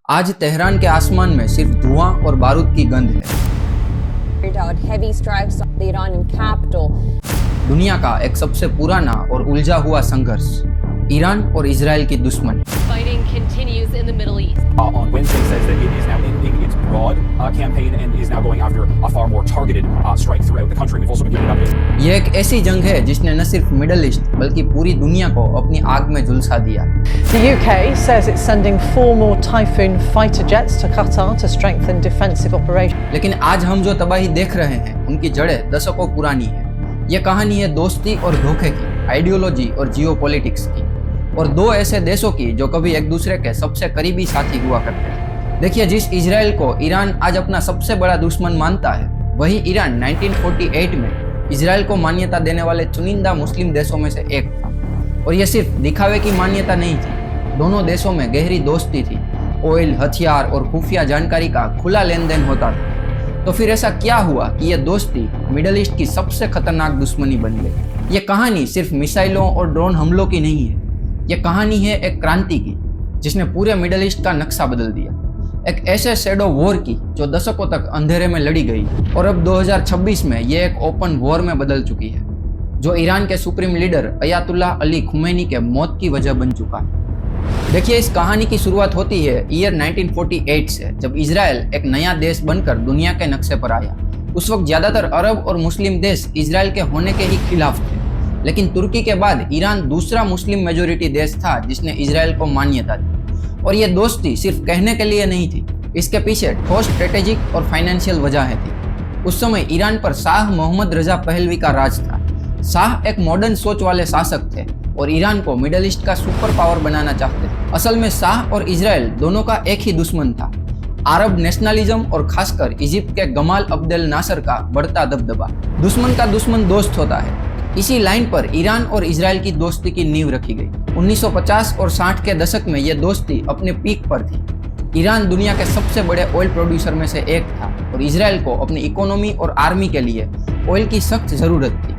आज तेहरान के आसमान में सिर्फ धुआं और बारूद की गंध है। carried out heavy strikes on the Iranian capital. दुनिया का एक सबसे पुराना और उलझा हुआ संघर्ष, ईरान और इजराइल की दुश्मनी। Fighting continues in the Middle East. On Wednesday says that it is now ending its broad campaign and is now going after a far more targeted strike throughout the country. We've also been giving updates. ये एक ऐसी जंग है जिसने न सिर्फ middle east बल्कि पूरी दुनिया को अपनी आग में झुलसा दिया। The UK says it's sending 4 more Typhoon fighter jets to Qatar to strengthen defensive operations. लेकिन आज हम जो तबाही देख रहे हैं उनकी जड़ें दशकों पुरानी है। ये कहानी है दोस्ती और धोखे की, आइडियोलॉजी और जियोपॉलिटिक्स की, और दो ऐसे देशों की जो कभी एक दूसरे के सबसे करीबी साथी हुआ करते थे। देखिए, जिस इजराइल को ईरान आज अपना सबसे बड़ा दुश्मन मानता है, वही ईरान 1948 में इजराइल को मान्यता देने वाले चुनिंदा मुस्लिम देशों में से एक था। और यह सिर्फ दिखावे की मान्यता नहीं थी, दोनों देशों में गहरी दोस्ती थी। ऑयल, हथियार और खुफिया जानकारी का खुला लेन देन होता था। तो फिर ऐसा क्या हुआ कि यह दोस्ती मिडल ईस्ट की सबसे खतरनाक दुश्मनी बन गई? ये कहानी सिर्फ मिसाइलों और ड्रोन हमलों की नहीं है, यह कहानी है एक क्रांति की जिसने पूरे मिडल ईस्ट का नक्शा बदल दिया। एक ऐसे शैडो वॉर की जो दशकों तक अंधेरे में लड़ी गई और अब 2026 में यह एक ओपन वॉर में बदल चुकी है, जो ईरान के supreme leader Ayatollah Ali Khomeini के मौत की वजह बन चुका है। देखिए, इस कहानी की शुरुआत होती है ईयर 1948 से, जब इजराइल एक नया देश बनकर दुनिया के नक्शे पर आया। उस वक्त ज्यादातर अरब और मुस्लिम देश इजराइल के होने के ही खिलाफ थे, लेकिन तुर्की के बाद ईरान दूसरा मुस्लिम मेजोरिटी देश था जिसने इजराइल को मान्यता दी। और ये दोस्ती सिर्फ कहने के लिए नहीं थी, इसके पीछे ठोस स्ट्रेटेजिक और फाइनेंशियल वजहें थी। उस समय ईरान पर शाह मोहम्मद रजा पहलवी का राज था। शाह एक मॉडर्न सोच वाले शासक थे और ईरान को मिडल ईस्ट का सुपर पावर बनाना चाहते थे। असल में शाह और इजराइल दोनों का एक ही दुश्मन था, अरब नेशनलिज्म और खासकर इजिप्ट के गमाल अब्देल नासर का बढ़ता दबदबा। दुश्मन का दुश्मन दोस्त होता है। इसी लाइन पर ईरान और इजराइल की दोस्ती की नींव रखी गई। 1950 और 60 के दशक में यह दोस्ती अपने पीक पर थी। ईरान दुनिया के सबसे बड़े ऑयल प्रोड्यूसर में से एक था और इजराइल को अपनी इकोनॉमी और आर्मी के लिए ऑयल की सख्त जरूरत थी।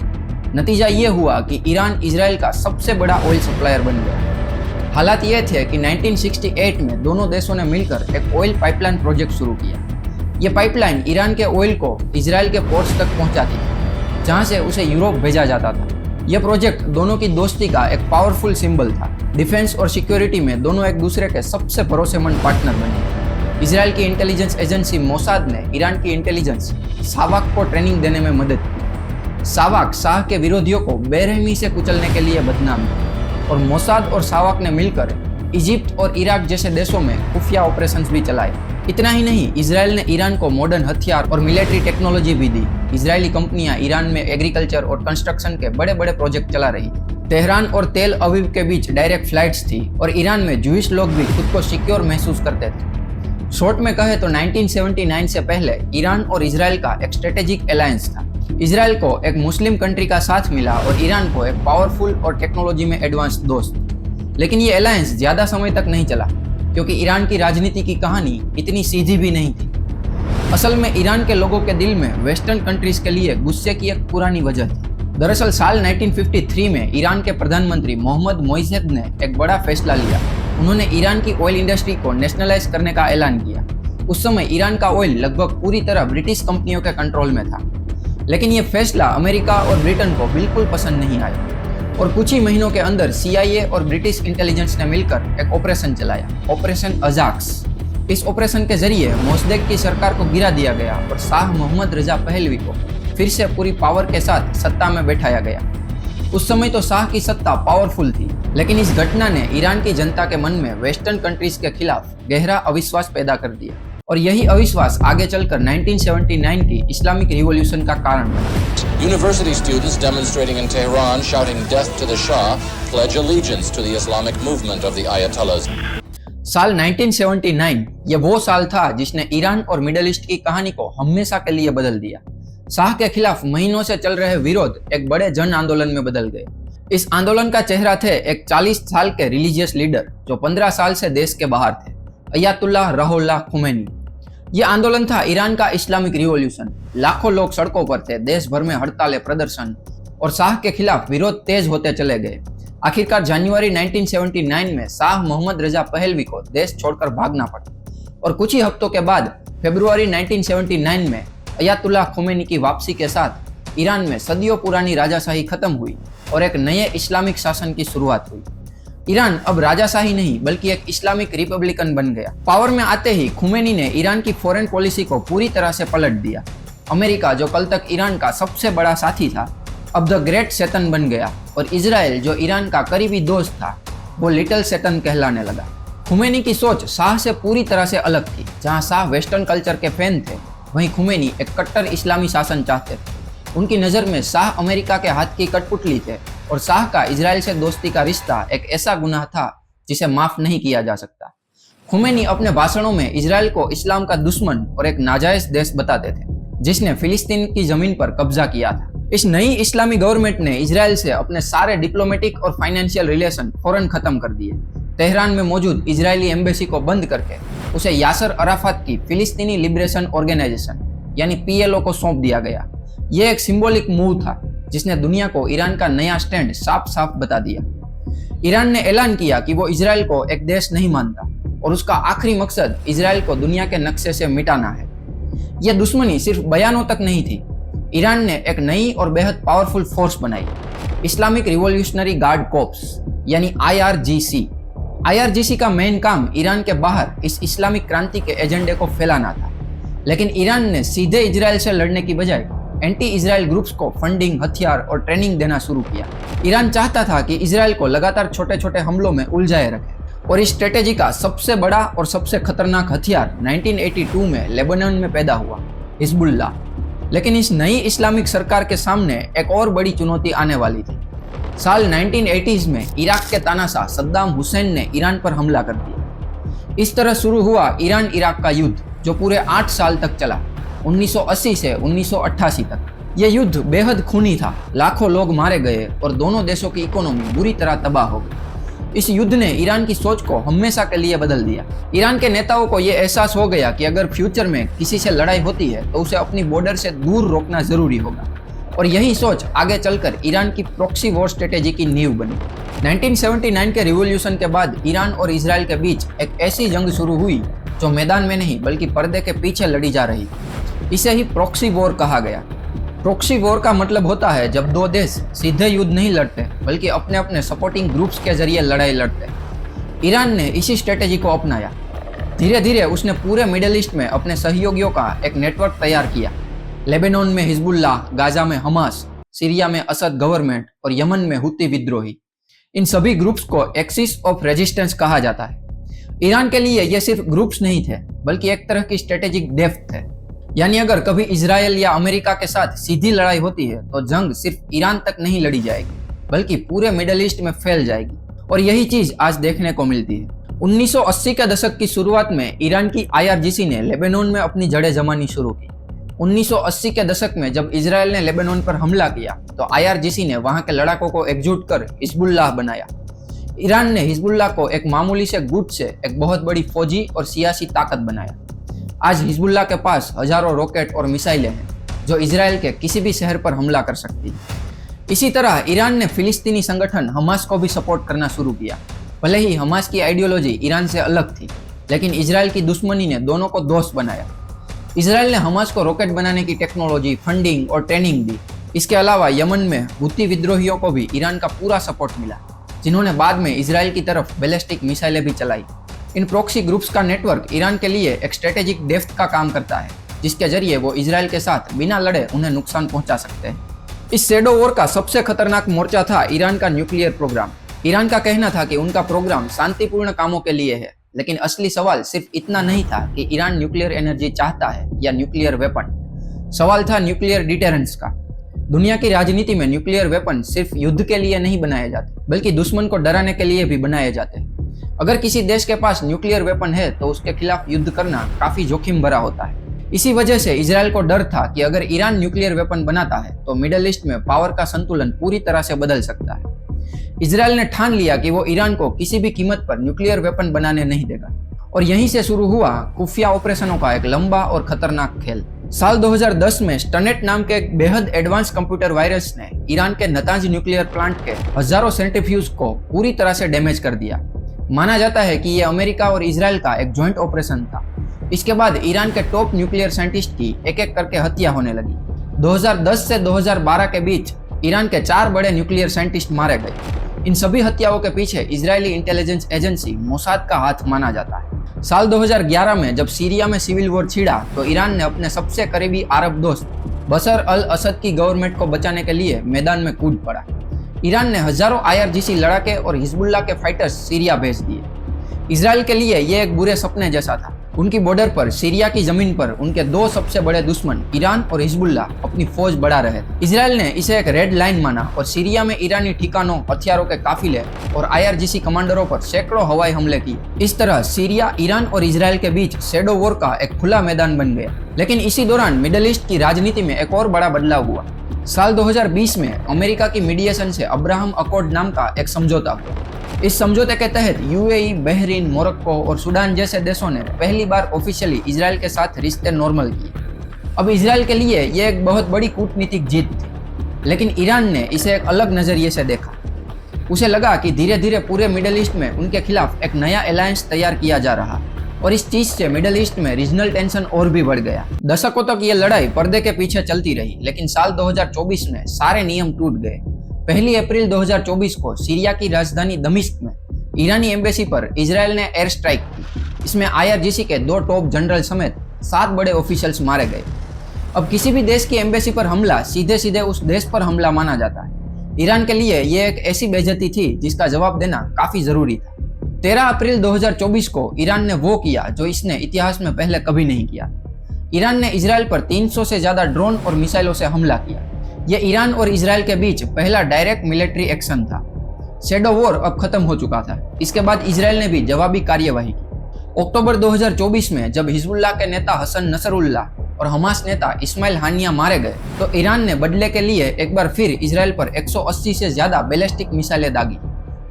नतीजा ये हुआ कि ईरान इजराइल का सबसे बड़ा ऑयल सप्लायर बन गया। हालात ये थे कि 1968 में दोनों देशों ने मिलकर एक ऑयल पाइपलाइन प्रोजेक्ट शुरू किया। ये पाइपलाइन ईरान के ऑयल को इजराइल के पोर्ट्स तक पहुंचाती थी, जहां से उसे यूरोप भेजा जाता था। यह प्रोजेक्ट दोनों की दोस्ती का एक पावरफुल सिंबल था। डिफेंस और सिक्योरिटी में दोनों एक दूसरे के सबसे भरोसेमंद पार्टनर बने। इजराइल की इंटेलिजेंस एजेंसी मोसाद ने ईरान की इंटेलिजेंस सावाक को ट्रेनिंग देने में मदद की। सावाक शाह के विरोधियों को बेरहमी से कुचलने के लिए बदनाम था और मोसाद और सावाक ने मिलकर इजिप्ट और इराक जैसे देशों में खुफिया ऑपरेशंस भी चलाए। इतना ही नहीं, इजराइल ने ईरान को मॉडर्न हथियार और मिलिट्री टेक्नोलॉजी भी दी। इजरायली कंपनियां ईरान में एग्रीकल्चर और कंस्ट्रक्शन के बड़े बड़े प्रोजेक्ट चला रही थी। तेहरान और तेल अवीव के बीच डायरेक्ट फ्लाइट्स थी और ईरान में जूइश लोग भी खुद को सिक्योर महसूस करते थे। शॉर्ट में कहे तो 1979 से पहले ईरान और इजराइल का एक स्ट्रेटेजिक अलायंस था। इजराइल को एक मुस्लिम कंट्री का साथ मिला और ईरान को एक पावरफुल और टेक्नोलॉजी में एडवांस दोस्त। लेकिन ये अलायंस ज्यादा समय तक नहीं चला, क्योंकि ईरान की राजनीति की कहानी इतनी सीधी भी नहीं थी। असल में ईरान के लोगों के दिल में वेस्टर्न कंट्रीज के लिए गुस्से की एक पुरानी वजह थी। दरअसल साल 1953 में ईरान के प्रधानमंत्री मोहम्मद मोइसेद ने एक बड़ा फैसला लिया। उन्होंने ईरान की ऑयल इंडस्ट्री को नेशनलाइज करने का ऐलान किया। उस समय ईरान का ऑयल लगभग पूरी तरह ब्रिटिश कंपनियों के कंट्रोल में था। लेकिन यह फैसला अमेरिका और ब्रिटेन को बिल्कुल पसंद नहीं आया और कुछ ही महीनों के अंदर CIA और ब्रिटिश इंटेलिजेंस ने मिलकर एक ऑपरेशन चलाया, ऑपरेशन अजाक्स। इस ऑपरेशन के जरिए मोसदेक की सरकार को गिरा दिया गया और शाह मोहम्मद रजा पहलवी को फिर से पूरी पावर के साथ सत्ता में बैठाया गया। उस समय तो शाह की सत्ता पावरफुल थी, लेकिन इस घटना ने ईरान की जनता के मन में वेस्टर्न कंट्रीज के खिलाफ गहरा अविश्वास पैदा कर दिया और यही अविश्वास आगे चलकर 1979 की इस्लामिक रिवॉल्यूशन का कारण बना। University students demonstrating in Tehran shouting death to the Shah pledge allegiance to the Islamic movement of the Ayatollahs. साल 1979 ये वो साल था जिसने ईरान और मिडल ईस्ट की कहानी को हमेशा के लिए बदल दिया। शाह के खिलाफ महीनों से चल रहे विरोध एक बड़े जन आंदोलन में बदल गए। इस आंदोलन का चेहरा थे एक 40 साल के रिलीजियस लीडर जो 15 साल से देश के बाहर थे, अयातुल्लाह रुहुल्लाह खुमैनी। ये आंदोलन था ईरान का इस्लामिक रिवॉल्यूशन। लाखों लोग सड़कों पर थे, देश भर में हड़तालें, प्रदर्शन और शाह के खिलाफ विरोध तेज होते चले गए। आखिरकार जनवरी 1979 में शाह मोहम्मद रजा पहलवी को देश छोड़कर भागना पड़ा। और कुछ ही हफ्तों के बाद फरवरी 1979 में अयातुल्लाह खोमेनी की वापसी के साथ ईरान में सदियों पुरानी राजाशाही खत्म हुई और एक नए इस्लामिक शासन की शुरुआत हुई। ईरान अब राजाशाही नहीं बल्कि एक इस्लामिक रिपब्लिकन बन गया। पावर में आते ही खोमेनी ने ईरान की फॉरेन पॉलिसी को पूरी तरह से पलट दिया। अमेरिका, जो कल तक ईरान का सबसे बड़ा साथी था, अब द ग्रेट सैतन बन गया और इजराइल, जो ईरान का करीबी दोस्त था, वो लिटिल सैतन कहलाने लगा। खोमेनी की सोच शाह से पूरी तरह से अलग थी। जहां शाह वेस्टर्न कल्चर के फैन थे, वहीं खोमेनी एक कट्टर इस्लामी शासन चाहते थे। उनकी नज़र में शाह अमेरिका के हाथ की कठपुतली थे और शाह का इजराइल से दोस्ती का रिश्ता एक ऐसा गुनाह था जिसे माफ नहीं किया जा सकता। खोमेनी अपने भाषणों में इजराइल को इस्लाम का दुश्मन और एक नाजायज देश बताते थे जिसने फिलिस्तीन की जमीन पर कब्जा किया था। इस नई इस्लामी गवर्नमेंट ने इजराइल से अपने सारे डिप्लोमेटिक और फाइनेंशियल रिलेशन फौरन खत्म कर दिए। तेहरान में मौजूद इजरायली एम्बेसी को बंद करके उसे यासर अराफात की फिलिस्तीनी लिबरेशन ऑर्गेनाइजेशन यानी PLO को सौंप दिया गया। यह एक सिंबॉलिक मूव था जिसने दुनिया को ईरान का नया स्टैंड साफ साफ बता दिया। ईरान ने ऐलान किया कि वो इजराइल को एक देश नहीं मानता और उसका आखिरी मकसद इजराइल को दुनिया के नक्शे से मिटाना है। यह दुश्मनी सिर्फ बयानों तक नहीं थी। ईरान ने एक नई और बेहद पावरफुल फोर्स बनाई, इस्लामिक रिवॉल्यूशनरी गार्ड कोर्प्स यानी IRGC। IRGC का मेन काम ईरान के बाहर इस इस्लामिक क्रांति के एजेंडे को फैलाना था, लेकिन ईरान ने सीधे इजराइल से लड़ने की बजाय एंटी इजराइल ग्रुप्स को फंडिंग, हथियार और ट्रेनिंग देना शुरू किया। ईरान चाहता था कि इजराइल को लगातार छोटे छोटे हमलों में उलझाए रखे और इस स्ट्रेटेजी का सबसे बड़ा और सबसे खतरनाक हथियार 1982 में लेबनान में पैदा हुआ, हिजबुल्लाह। लेकिन इस नई इस्लामिक सरकार के सामने एक और बड़ी चुनौती आने वाली थी। साल 1980s में इराक के तानाशाह सद्दाम हुसैन ने ईरान पर हमला कर दिया। इस तरह शुरू हुआ ईरान इराक का युद्ध, जो पूरे 8 साल तक चला, 1980 से 1988 तक। यह युद्ध बेहद खूनी था, लाखों लोग मारे गए और दोनों देशों की इकोनॉमी बुरी तरह तबाह हो गई। इस युद्ध ने ईरान की सोच को हमेशा के लिए बदल दिया। ईरान के नेताओं को यह एहसास हो गया कि अगर फ्यूचर में किसी से लड़ाई होती है तो उसे अपनी बॉर्डर से दूर रोकना जरूरी होगा, और यही सोच आगे चलकर ईरान की प्रॉक्सी वॉर स्ट्रेटेजी की नींव बनी। 1979 के रिवॉल्यूशन के बाद ईरान और इजराइल के बीच एक ऐसी जंग शुरू हुई जो मैदान में नहीं बल्कि पर्दे के पीछे लड़ी जा रही थी। इसे ही प्रॉक्सी वॉर कहा गया। प्रॉक्सी वॉर का मतलब होता है जब दो देश सीधे युद्ध नहीं लड़ते बल्कि अपने अपने सपोर्टिंग ग्रुप्स के जरिए लड़ाई लड़ते। ईरान ने इसी स्ट्रेटेजी को अपनाया। धीरे धीरे उसने पूरे मिडिल ईस्ट में अपने सहयोगियों का एक नेटवर्क तैयार किया। लेबनान में हिजबुल्लाह, गाजा में हमास, सीरिया में असद गवर्नमेंट और यमन में हुती विद्रोही। इन सभी ग्रुप्स को एक्सिस ऑफ रेजिस्टेंस कहा जाता है। ईरान के लिए ये सिर्फ ग्रुप्स नहीं थे बल्कि एक तरह की स्ट्रेटेजिक डेप्थ थे। यानी अगर कभी इजराइल या अमेरिका के साथ सीधी लड़ाई होती है तो जंग सिर्फ ईरान तक नहीं लड़ी जाएगी बल्कि पूरे मिडिल ईस्ट में फैल जाएगी, और यही चीज आज देखने को मिलती है। 1980 के दशक की शुरुआत में ईरान की IRGC ने लेबनान में अपनी जड़ें जमानी शुरू की। 1980 के दशक में जब इजराइल ने लेबनान पर हमला किया तो IRGC ने वहां के लड़ाकों को एकजुट कर हिजबुल्लाह बनाया। ईरान ने हिजबुल्लाह को एक मामूली से गुट से एक बहुत बड़ी फौजी और सियासी ताकत बनाया। आज हिजबुल्लाह के पास हजारों रॉकेट और मिसाइलें हैं जो इजराइल के किसी भी शहर पर हमला कर सकती है। इसी तरह ईरान ने फिलिस्तीनी संगठन हमास को भी सपोर्ट करना शुरू किया। भले ही हमास की आइडियोलॉजी ईरान से अलग थी, लेकिन इजराइल की दुश्मनी ने दोनों को दोस्त बनाया। इजराइल ने हमास को रॉकेट बनाने की टेक्नोलॉजी, फंडिंग और ट्रेनिंग दी। इसके अलावा यमन में हुती विद्रोहियों को भी ईरान का पूरा सपोर्ट मिला, जिन्होंने बाद में इजराइल की तरफ बैलिस्टिक मिसाइलें भी चलाई। इन प्रॉक्सी ग्रुप्स का नेटवर्क ईरान के लिए एक स्ट्रेटेजिक डेप्थ का काम करता है, जिसके जरिए वो इजराइल के साथ बिना लड़े उन्हें नुकसान पहुंचा सकते हैं। इस शैडो वॉर का सबसे खतरनाक मोर्चा था ईरान का न्यूक्लियर प्रोग्राम। ईरान का कहना था कि उनका प्रोग्राम शांतिपूर्ण कामों के लिए है, लेकिन असली सवाल सिर्फ इतना नहीं था कि ईरान न्यूक्लियर एनर्जी चाहता है या न्यूक्लियर वेपन। सवाल था न्यूक्लियर डिटेरेंस का। दुनिया की राजनीति में न्यूक्लियर वेपन सिर्फ युद्ध के लिए नहीं बनाए जाते बल्कि दुश्मन को डराने के लिए भी बनाए जाते हैं। अगर किसी देश के पास न्यूक्लियर वेपन है तो उसके खिलाफ युद्ध करना काफी जोखिम भरा होता है। इसी वजह से इजराइल को डर था कि अगर ईरान न्यूक्लियर वेपन बनाता है तो मिडिल ईस्ट में पावर का संतुलन पूरी तरह से बदल सकता है। इजराइल ने ठान लिया कि वो ईरान को किसी भी कीमत पर न्यूक्लियर वेपन बनाने नहीं देगा, और यहीं से शुरू हुआ खुफिया ऑपरेशनों का एक लंबा और खतरनाक खेल। साल 2010 में स्टनेट नाम के एक बेहद एडवांस कंप्यूटर वायरस ने ईरान के नतांज न्यूक्लियर प्लांट के हजारों सेंट्रीफ्यूज को पूरी तरह से डैमेज कर दिया। माना जाता है कि ये अमेरिका और इजराइल का एक जॉइंट ऑपरेशन था। इसके बाद ईरान के टॉप न्यूक्लियर साइंटिस्ट की एक एक करके हत्या होने लगी। 2010 से 2012 के बीच ईरान के 4 बड़े न्यूक्लियर साइंटिस्ट मारे गए। इन सभी हत्याओं के पीछे इजरायली इंटेलिजेंस एजेंसी मोसाद का हाथ माना जाता है। साल 2011 में जब सीरिया में सिविल वॉर छिड़ा तो ईरान ने अपने सबसे करीबी अरब दोस्त बशर अल असद की गवर्नमेंट को बचाने के लिए मैदान में कूद पड़ा। ईरान ने हजारों IRGC लड़ाके और हिजबुल्लाह के फाइटर्स सीरिया भेज दिए। इजराइल के लिए यह एक बुरे सपने जैसा था। उनकी बॉर्डर पर सीरिया की जमीन पर उनके 2 सबसे बड़े दुश्मन ईरान और हिजबुल्लाह अपनी फौज बढ़ा रहे थे। इजराइल ने इसे एक रेड लाइन माना और सीरिया में ईरानी ठिकानों, हथियारों के काफिले और IRGC कमांडरों पर सैकड़ों हवाई हमले किए। इस तरह सीरिया, ईरान और इजराइल के बीच शैडो वॉर का एक खुला मैदान बन गया। लेकिन इसी दौरान मिडिल ईस्ट की राजनीति में एक और बड़ा बदलाव हुआ। साल 2020 में अमेरिका की मीडिएशन से अब्राहम अकॉर्ड नाम का एक समझौता हुआ। इस समझौते के तहत UAE, बहरीन, मोरक्को और सूडान जैसे देशों ने पहली बार ऑफिशियली इजराइल के साथ रिश्ते नॉर्मल किए। अब इजराइल के लिए यह एक बहुत बड़ी कूटनीतिक जीत थी, लेकिन ईरान ने इसे एक अलग नजरिए से देखा। उसे लगा कि धीरे धीरे पूरे मिडिल ईस्ट में उनके खिलाफ एक नया अलायंस तैयार किया जा रहा, और इस चीज से मिडिल ईस्ट में रीजनल टेंशन और भी बढ़ गया। दशकों तक ये लड़ाई पर्दे के पीछे चलती रही, लेकिन साल 2024 में सारे नियम टूट गए। 1 अप्रैल 2024 को सीरिया की राजधानी दमिश्क में ईरानी एम्बेसी पर इजराइल ने एयर स्ट्राइक की। इसमें IRGC के 2 टॉप जनरल समेत 7 बड़े ऑफिशियल्स मारे गए। अब किसी भी देश की एम्बेसी पर हमला सीधे सीधे उस देश पर हमला माना जाता है। ईरान के लिए यह एक ऐसी बेइज्जती थी जिसका जवाब देना काफी जरूरी था। 13 अप्रैल 2024 को ईरान ने वो किया जो इसने इतिहास में पहले कभी नहीं किया। ईरान ने इजराइल पर 300 से ज्यादा ड्रोन और मिसाइलों से हमला किया। यह ईरान और इजराइल के बीच पहला डायरेक्ट मिलिट्री एक्शन था। शैडो वॉर अब खत्म हो चुका था। इसके बाद इजराइल ने भी जवाबी कार्यवाही की। अक्टूबर 2024 में जब हिजबुल्लाह के नेता हसन नसरुल्लाह और हमास नेता इस्माइल हानिया मारे गए तो ईरान ने बदले के लिए एक बार फिर इजराइल पर 180 से ज्यादा बैलिस्टिक मिसाइलें दागी।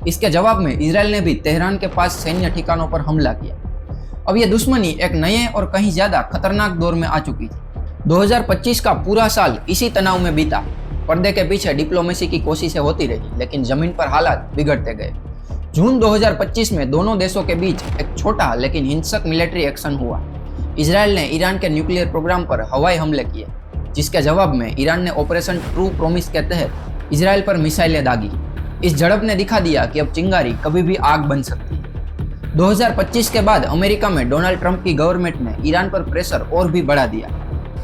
इसके जवाब में इजराइल ने भी तेहरान के पास सैन्य ठिकानों पर हमला किया। अब यह दुश्मनी एक नए और कहीं ज्यादा खतरनाक दौर में आ चुकी थी। 2025 का पूरा साल इसी तनाव में बीता। पर्दे के पीछे डिप्लोमेसी की कोशिशें होती रही, लेकिन जमीन पर हालात बिगड़ते गए। जून 2025 में दोनों देशों के बीच एक छोटा लेकिन हिंसक मिलिट्री एक्शन हुआ। इजराइल ने ईरान के न्यूक्लियर प्रोग्राम पर हवाई हमले किए, जिसके जवाब में ईरान ने ऑपरेशन ट्रू प्रॉमिस के तहत इजराइल पर मिसाइलें दागी। इस झड़प ने दिखा दिया कि अब चिंगारी कभी भी आग बन सकती है। 2025 के बाद अमेरिका में डोनाल्ड ट्रंप की गवर्नमेंट ने ईरान पर प्रेशर और भी बढ़ा दिया।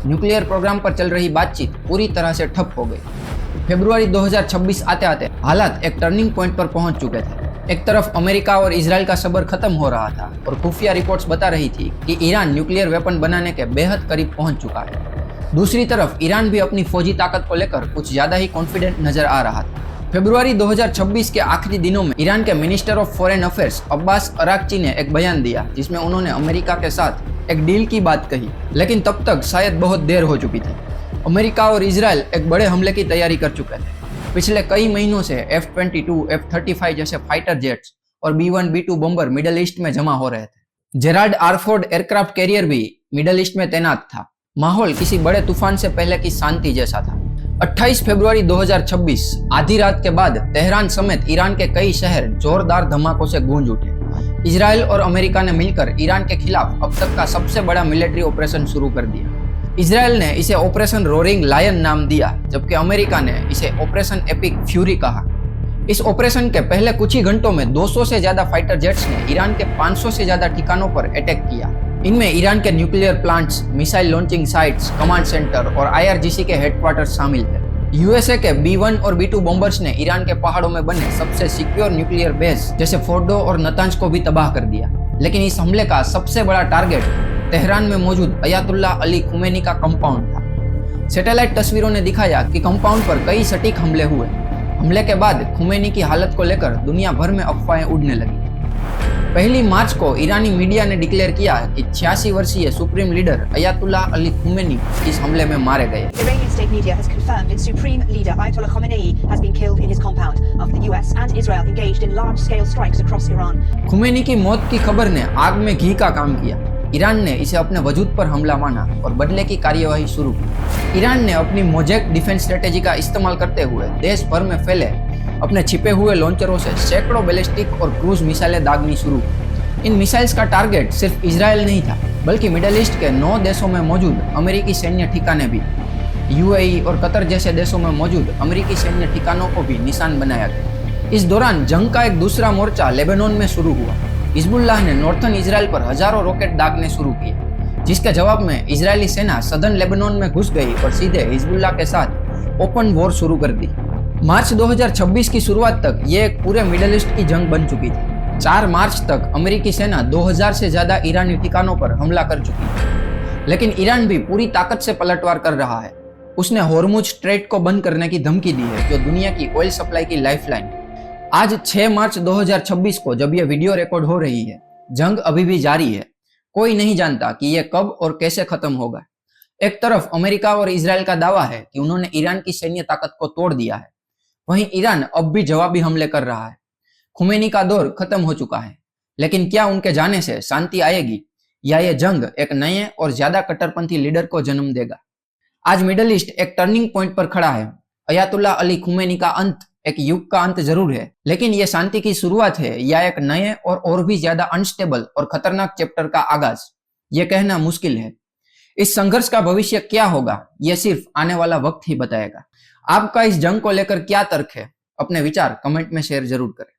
न्यूक्लियर प्रोग्राम पर चल रही बातचीत पूरी तरह से ठप हो गई। फरवरी 2026 आते आते हालात एक टर्निंग पॉइंट पर पहुंच चुके थे। एक तरफ अमेरिका और इजराइल का सब्र खत्म हो रहा था और खुफिया रिपोर्ट्स बता रही थी कि ईरान न्यूक्लियर वेपन बनाने के बेहद करीब पहुंच चुका है। दूसरी तरफ ईरान भी अपनी फौजी ताकत को लेकर कुछ ज्यादा ही कॉन्फिडेंट नजर आ रहा था। फरवरी 2026 के आखिरी दिनों में ईरान के minister of foreign affairs Abbas Araghchi ने एक बयान दिया, जिसमें उन्होंने अमेरिका के साथ एक डील की बात कही, लेकिन तब तक शायद बहुत देर हो चुकी थी। अमेरिका और इजराइल एक बड़े हमले की तैयारी कर चुके थे। पिछले कई महीनों से F-22, F-35 जैसे फाइटर जेट्स और B-1, B-2 बम्बर मिडिल ईस्ट में जमा हो रहे थे। Gerald R Ford aircraft carrier भी मिडिल ईस्ट में तैनात था। माहौल किसी बड़े तूफान से पहले की शांति जैसा था। 28 फरवरी 2026 आधी रात के बाद तेहरान समेत ईरान के कई शहर जोरदार धमाकों से गूंज उठे। इजराइल और अमेरिका ने मिलकर ईरान के खिलाफ अब तक का सबसे बड़ा मिलिट्री ऑपरेशन शुरू कर दिया। इजराइल ने इसे ऑपरेशन रोरिंग लायन नाम दिया, जबकि अमेरिका ने इसे ऑपरेशन एपिक फ्यूरी कहा। इस ऑपरेशन के पहले कुछ ही घंटों में 200 से ज्यादा फाइटर जेट्स ने ईरान के 500 से ज्यादा ठिकानों पर अटैक किया। इनमें ईरान के nuclear plants, missile launching sites, command centre और IRGC के हेडक्वार्टर शामिल थे। USA के B-1 और B-2 बॉम्बर्स ने ईरान के पहाड़ों में बने सबसे सिक्योर न्यूक्लियर बेस जैसे फोर्डो और नतांज को भी तबाह कर दिया। लेकिन इस हमले का सबसे बड़ा टारगेट तेहरान में मौजूद अयातुल्लाह अली खुमैनी का कंपाउंड था। सैटेलाइट तस्वीरों ने दिखाया कि कंपाउंड पर कई सटीक हमले हुए। हमले के बाद खुमैनी की हालत को लेकर दुनिया भर में अफवाहें उड़ने लगी। 1 मार्च को ईरानी मीडिया ने डिक्लेयर किया कि 86 वर्षीय supreme leader Ayatollah Ali Khomeini इस हमले में मारे गए। Iranian state media has confirmed its supreme leader Ayatollah Khamenei has been killed in his compound after the US and Israel engaged in large-scale strikes across Iran. Khomeini की मौत की खबर ने आग में घी का काम किया। ईरान ने इसे अपने वजूद पर हमला माना और बदले की कार्यवाही शुरू की। ईरान ने अपनी मोजेक डिफेंस स्ट्रेटेजी का इस्तेमाल करते हुए देश भर में फैले अपने छिपे हुए लॉन्चरों से सैकड़ों बैलिस्टिक और क्रूज मिसाइलें दागनी शुरू की। इन मिसाइल्स का टारगेट सिर्फ इजराइल नहीं था, बल्कि मिडिल ईस्ट के 9 देशों में मौजूद अमेरिकी सैन्य ठिकाने भी। यूएई और कतर जैसे देशों में मौजूद अमेरिकी सैन्य ठिकानों को भी निशान बनाया गया। इस दौरान जंग का एक दूसरा मोर्चा लेबनान में शुरू हुआ। हिजबुल्लाह ने नॉर्थन इजराइल पर हजारों रॉकेट दागने शुरू किए, जिसके जवाब में इजरायली सेना सदर्न लेबनान में घुस गई और सीधे हिजबुल्लाह के साथ ओपन वॉर शुरू कर दी। मार्च 2026 की शुरुआत तक ये एक पूरे मिडिल ईस्ट की जंग बन चुकी थी। 4 मार्च तक अमेरिकी सेना 2000 से ज्यादा ईरानी ठिकानों पर हमला कर चुकी थी, लेकिन ईरान भी पूरी ताकत से पलटवार कर रहा है। उसने हॉर्मुज स्ट्रेट को बंद करने की धमकी दी है, जो दुनिया की ऑयल सप्लाई की लाइफलाइन है। आज 6 मार्च 2026 को जब यह वीडियो रिकॉर्ड हो रही है, जंग अभी भी जारी है। कोई नहीं जानता कि यह कब और कैसे खत्म होगा। एक तरफ अमेरिका और इजराइल का दावा है कि उन्होंने ईरान की सैन्य ताकत को तोड़ दिया है, वहीं ईरान अब भी जवाबी हमले कर रहा है। खुमैनी का दौर खत्म हो चुका है, लेकिन क्या उनके जाने से शांति आएगी या यह जंग एक नए और ज्यादा कट्टरपंथी लीडर को जन्म देगा? आज मिडिल ईस्ट एक टर्निंग पॉइंट पर खड़ा है। अयातुल्लाह अली खुमैनी का अंत एक युग का अंत जरूर है, लेकिन यह शांति की शुरुआत है या एक नए और भी ज्यादा अनस्टेबल और खतरनाक चैप्टर का आगाज, यह कहना मुश्किल है। इस संघर्ष का भविष्य क्या होगा, यह सिर्फ आने वाला वक्त ही बताएगा। आपका इस जंग को लेकर क्या तर्क है? अपने विचार कमेंट में शेयर जरूर करें।